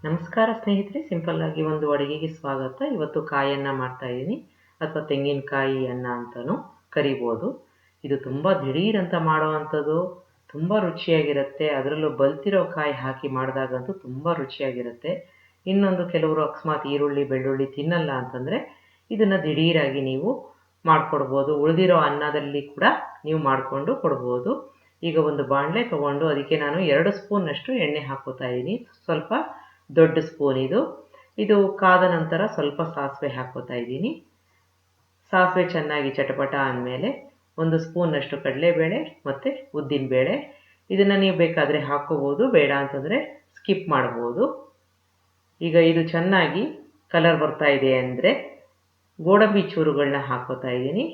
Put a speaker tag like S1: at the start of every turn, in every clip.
S1: ನಮಸ್ಕಾರ ಸ್ನೇಹಿತರೆ, ಸಿಂಪಲ್ ಆಗಿ ಒಂದು ಅಡುಗೆಗೆ ಸ್ವಾಗತ. ಇವತ್ತು ಕಾಯನ್ನು ಮಾಡ್ತಾ ಇದ್ದೀನಿ, ಅಥವಾ ತೆಂಗಿನಕಾಯಿ ಅನ್ನ ಅಂತಲೂ ಕರಿಬೋದು. ಇದು ತುಂಬ ದಿಢೀರ್ ಅಂತ ಮಾಡುವಂಥದ್ದು, ತುಂಬ ರುಚಿಯಾಗಿರುತ್ತೆ. ಅದರಲ್ಲೂ ಬಲ್ತಿರೋ ಕಾಯಿ ಹಾಕಿ ಮಾಡಿದಾಗಂತೂ ತುಂಬ ರುಚಿಯಾಗಿರುತ್ತೆ. ಇನ್ನೊಂದು, ಕೆಲವರು ಅಕಸ್ಮಾತ್ ಈರುಳ್ಳಿ ಬೆಳ್ಳುಳ್ಳಿ ತಿನ್ನಲ್ಲ ಅಂತಂದರೆ ಇದನ್ನು ದಿಢೀರಾಗಿ ನೀವು ಮಾಡಿಕೊಡ್ಬೋದು. ಉಳಿದಿರೋ ಅನ್ನದಲ್ಲಿ ಕೂಡ ನೀವು ಮಾಡಿಕೊಂಡು ಕೊಡ್ಬೋದು. ಈಗ ಒಂದು ಬಾಣಲೆ ತೊಗೊಂಡು ಅದಕ್ಕೆ ನಾನು 2 ಸ್ಪೂನ್ನಷ್ಟು ಎಣ್ಣೆ ಹಾಕೋತಾ ಇದ್ದೀನಿ. ಸ್ವಲ್ಪ ದೊಡ್ಡ ಸ್ಪೂನ್ ಇದು ಕಾದ ನಂತರ ಸ್ವಲ್ಪ ಸಾಸಿವೆ ಹಾಕೋತಾ ಇದ್ದೀನಿ. ಸಾಸಿವೆ ಚೆನ್ನಾಗಿ ಚಟಪಟ ಅಂದಮೇಲೆ 1 ಸ್ಪೂನ್ನಷ್ಟು ಕಡಲೆಬೇಳೆ ಮತ್ತು ಉದ್ದಿನಬೇಳೆ. ಇದನ್ನು ನೀವು ಬೇಕಾದರೆ ಹಾಕೋಬೋದು, ಬೇಡ ಅಂತಂದರೆ ಸ್ಕಿಪ್ ಮಾಡ್ಬೋದು. ಈಗ ಇದು ಚೆನ್ನಾಗಿ ಕಲರ್ ಬರ್ತಾ ಇದೆ ಅಂದರೆ ಗೋಡಂಬಿ ಚೂರುಗಳನ್ನ ಹಾಕೋತಾ ಇದ್ದೀನಿ.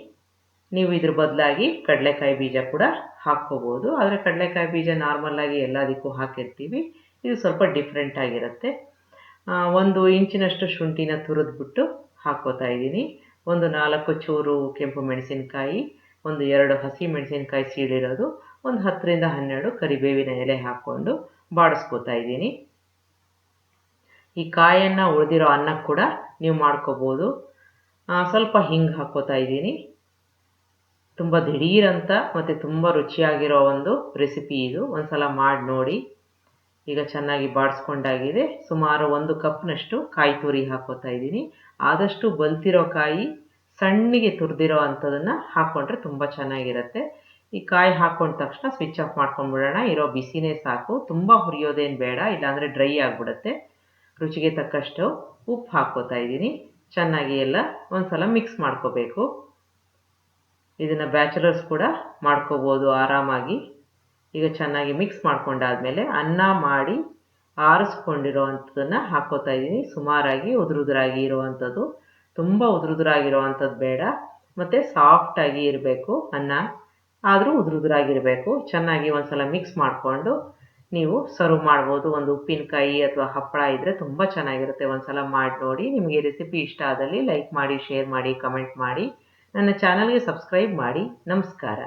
S1: ನೀವು ಇದ್ರ ಬದಲಾಗಿ ಕಡಲೆಕಾಯಿ ಬೀಜ ಕೂಡ ಹಾಕ್ಕೋಬೋದು. ಆದರೆ ಕಡಲೆಕಾಯಿ ಬೀಜ ನಾರ್ಮಲಾಗಿ ಎಲ್ಲದಕ್ಕೂ ಹಾಕಿರ್ತೀವಿ, ಇದು ಸ್ವಲ್ಪ ಡಿಫ್ರೆಂಟ್ ಆಗಿರುತ್ತೆ. 1 ಇಂಚಿನಷ್ಟು ಶುಂಠಿನ ತುರಿದ್ಬಿಟ್ಟು ಹಾಕ್ಕೋತಾ ಇದ್ದೀನಿ. 4 ಚೂರು ಕೆಂಪು ಮೆಣಸಿನಕಾಯಿ, 2 ಹಸಿ ಮೆಣಸಿನಕಾಯಿ ಸೀಳಿರೋದು, 10ರಿಂದ 12 ಕರಿಬೇವಿನ ಎಲೆ ಹಾಕ್ಕೊಂಡು ಬಾಡಿಸ್ಕೋತಾ ಇದ್ದೀನಿ. ಈ ಕಾಯನ್ನು ಉಳಿದಿರೋ ಅನ್ನಕ್ಕೆ ಕೂಡ ನೀವು ಮಾಡ್ಕೋಬೋದು. ಸ್ವಲ್ಪ ಹಿಂಗೆ ಹಾಕ್ಕೋತಾ ಇದ್ದೀನಿ. ತುಂಬ ದಿಢೀರಂತ ಮತ್ತು ತುಂಬ ರುಚಿಯಾಗಿರೋ ಒಂದು ರೆಸಿಪಿ ಇದು. ಒಂದು ಸಲ ಮಾಡಿ ನೋಡಿ. ಈಗ ಚೆನ್ನಾಗಿ ಬಾಡಿಸ್ಕೊಂಡಾಗಿದೆ. ಸುಮಾರು 1 ಕಪ್ನಷ್ಟು ಕಾಯಿ ತುರಿ ಹಾಕ್ಕೋತಾ ಇದ್ದೀನಿ. ಆದಷ್ಟು ಬಲ್ತಿರೋ ಕಾಯಿ ಸಣ್ಣಗೆ ತುರಿದಿರೋ ಅಂಥದನ್ನು ಹಾಕ್ಕೊಂಡ್ರೆ ತುಂಬ ಚೆನ್ನಾಗಿರುತ್ತೆ. ಈ ಕಾಯಿ ಹಾಕ್ಕೊಂಡ ತಕ್ಷಣ ಸ್ವಿಚ್ ಆಫ್ ಮಾಡ್ಕೊಂಡ್ಬಿಡೋಣ. ಇರೋ ಬಿಸಿನೇ ಸಾಕು, ತುಂಬ ಹುರಿಯೋದೇನು ಬೇಡ, ಇಲ್ಲಾಂದರೆ ಡ್ರೈ ಆಗಿಬಿಡುತ್ತೆ. ರುಚಿಗೆ ತಕ್ಕಷ್ಟು ಉಪ್ಪು ಹಾಕ್ಕೋತಾ ಇದ್ದೀನಿ. ಚೆನ್ನಾಗಿ ಎಲ್ಲ ಒಂದು ಸಲ ಮಿಕ್ಸ್ ಮಾಡ್ಕೋಬೇಕು. ಇದನ್ನು ಬ್ಯಾಚುಲರ್ಸ್ ಕೂಡ ಮಾಡ್ಕೋಬೋದು ಆರಾಮಾಗಿ. ಈಗ ಚೆನ್ನಾಗಿ ಮಿಕ್ಸ್ ಮಾಡ್ಕೊಂಡಾದ್ಮೇಲೆ ಅನ್ನ ಮಾಡಿ ಆರಿಸ್ಕೊಂಡಿರೋ ಅಂಥದ್ದನ್ನು ಹಾಕ್ಕೋತಾ ಇದ್ದೀನಿ. ಸುಮಾರಾಗಿ ಉದುರಾಗಿ ಇರುವಂಥದ್ದು, ತುಂಬ ಉದುರಾಗಿರೋ ಅಂಥದ್ದು ಬೇಡ, ಮತ್ತು ಸಾಫ್ಟಾಗಿ ಇರಬೇಕು ಅನ್ನ, ಆದರೂ ಉದುರಾಗಿರಬೇಕು. ಚೆನ್ನಾಗಿ ಒಂದು ಸಲ ಮಿಕ್ಸ್ ಮಾಡಿಕೊಂಡು ನೀವು ಸರ್ವ್ ಮಾಡ್ಬೋದು. ಒಂದು ಉಪ್ಪಿನಕಾಯಿ ಅಥವಾ ಹಪ್ಪಳ ಇದ್ದರೆ ತುಂಬ ಚೆನ್ನಾಗಿರುತ್ತೆ. ಒಂದು ಸಲ ಮಾಡಿ ನೋಡಿ. ನಿಮಗೆ ರೆಸಿಪಿ ಇಷ್ಟ ಆದಲ್ಲಿ ಲೈಕ್ ಮಾಡಿ, ಶೇರ್ ಮಾಡಿ, ಕಮೆಂಟ್ ಮಾಡಿ. ನನ್ನ ಚಾನಲ್ಗೆ ಸಬ್ಸ್ಕ್ರೈಬ್ ಮಾಡಿ. ನಮಸ್ಕಾರ.